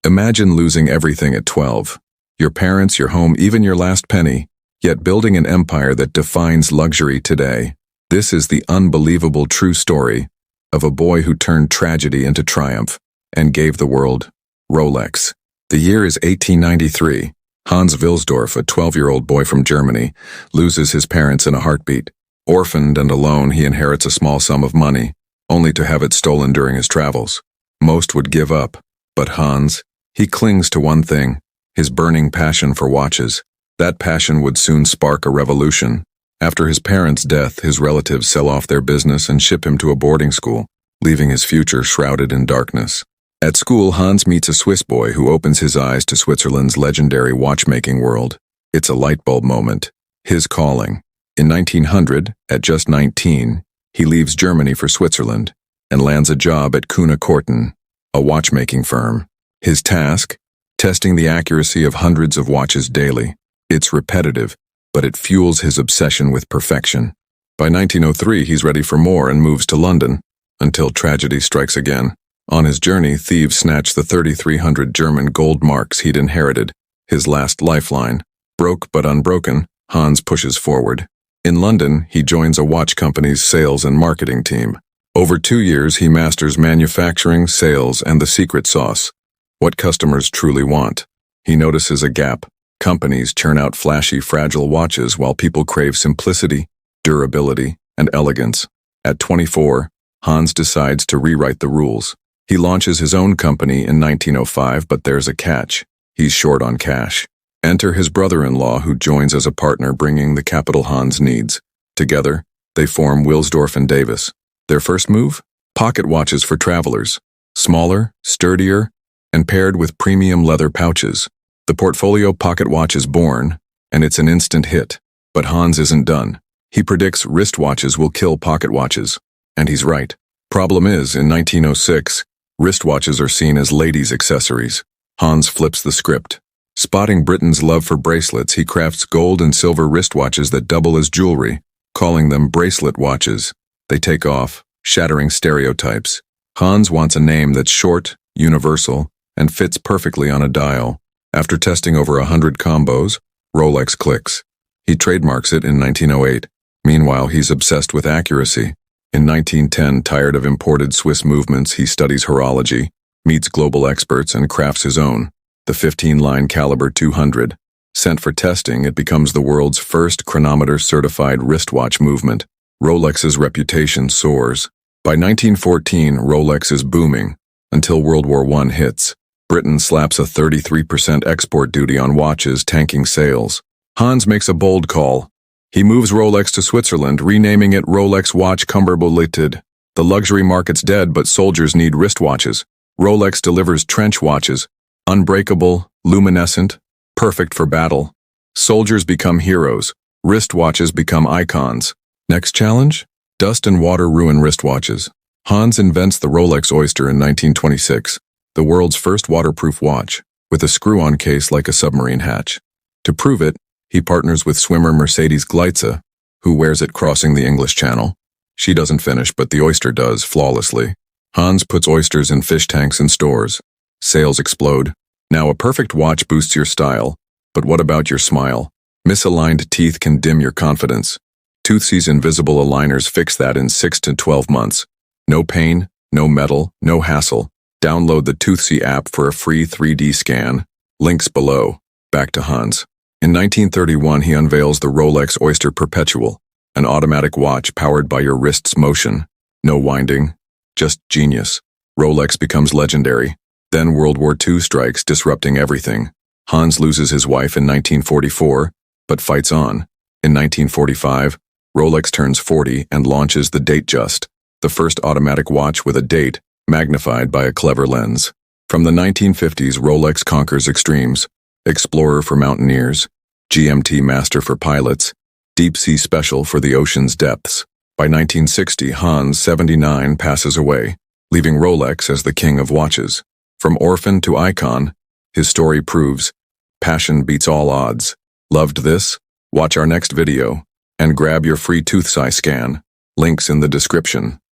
Imagine losing everything at 12. Your parents, your home, even your last penny, yet building an empire that defines luxury today. This is the unbelievable true story of a boy who turned tragedy into triumph and gave the world Rolex. The year is 1893. Hans Wilsdorf, a 12-year-old boy from Germany, loses his parents in a heartbeat. Orphaned and alone, he inherits a small sum of money, only to have it stolen during his travels. Most would give up, but Hans, he clings to one thing, his burning passion for watches. That passion would soon spark a revolution. After his parents' death, his relatives sell off their business and ship him to a boarding school, leaving his future shrouded in darkness. At school, Hans meets a Swiss boy who opens his eyes to Switzerland's legendary watchmaking world. It's a light bulb moment, his calling. In 1900, at just 19, he leaves Germany for Switzerland and lands a job at Kuhne Korten, a watchmaking firm. His task? Testing the accuracy of hundreds of watches daily. It's repetitive, but it fuels his obsession with perfection. By 1903, he's ready for more and moves to London, until tragedy strikes again. On his journey, thieves snatch the 3,300 German gold marks he'd inherited, his last lifeline. Broke but unbroken, Hans pushes forward. In London, he joins a watch company's sales and marketing team. Over 2 years, he masters manufacturing, sales, and the secret sauce, what customers truly want. He notices a gap. Companies churn out flashy, fragile watches while people crave simplicity, durability, and elegance. At 24, Hans decides to rewrite the rules. He launches his own company in 1905, but there's a catch. He's short on cash. Enter his brother-in-law, who joins as a partner, bringing the capital Hans needs. Together, they form Wilsdorf and Davis. Their first move? Pocket watches for travelers. Smaller, sturdier, and paired with premium leather pouches. The portfolio pocket watch is born, and it's an instant hit. But Hans isn't done. He predicts wristwatches will kill pocket watches. And he's right. Problem is, in 1906, wristwatches are seen as ladies' accessories. Hans flips the script. Spotting Britain's love for bracelets, he crafts gold and silver wristwatches that double as jewelry, calling them bracelet watches. They take off, shattering stereotypes. Hans wants a name that's short, universal, and fits perfectly on a dial. After testing over 100 combos, Rolex clicks. He trademarks it in 1908. Meanwhile, he's obsessed with accuracy. In 1910, tired of imported Swiss movements, he studies horology, meets global experts, and crafts his own, the 15-line caliber 200. Sent for testing, it becomes the world's first chronometer-certified wristwatch movement. Rolex's reputation soars. By 1914, Rolex is booming, until World War I hits. Britain slaps a 33% export duty on watches, tanking sales. Hans makes a bold call. He moves Rolex to Switzerland, renaming it Rolex Watch Cumberbolited. The luxury market's dead, but soldiers need wristwatches. Rolex delivers trench watches, unbreakable, luminescent, perfect for battle. Soldiers become heroes. Wristwatches become icons. Next challenge? Dust and water ruin wristwatches. Hans invents the Rolex Oyster in 1926, the world's first waterproof watch, with a screw-on case like a submarine hatch. To prove it, he partners with swimmer Mercedes Gleitze, who wears it crossing the English Channel. She doesn't finish, but the Oyster does, flawlessly. Hans puts oysters in fish tanks in stores. Sales explode. Now a perfect watch boosts your style, but what about your smile? Misaligned teeth can dim your confidence. Toothsay's invisible aligners fix that in 6 to 12 months. No pain, no metal, no hassle. Download the Toothsay app for a free 3D scan. Links below. Back to Hans. In 1931, he unveils the Rolex Oyster Perpetual, an automatic watch powered by your wrist's motion. No winding, just genius. Rolex becomes legendary. Then World War II strikes, disrupting everything. Hans loses his wife in 1944, but fights on. In 1945, Rolex turns 40 and launches the Datejust, the first automatic watch with a date, magnified by a clever lens. From the 1950s, Rolex conquers extremes. Explorer for mountaineers, GMT Master for pilots, Deep Sea Special for the ocean's depths. By 1960, Hans, 79, passes away, leaving Rolex as the king of watches. From orphan to icon, his story proves passion beats all odds. Loved this? Watch our next video and grab your free Toothsay scan. Links in the description.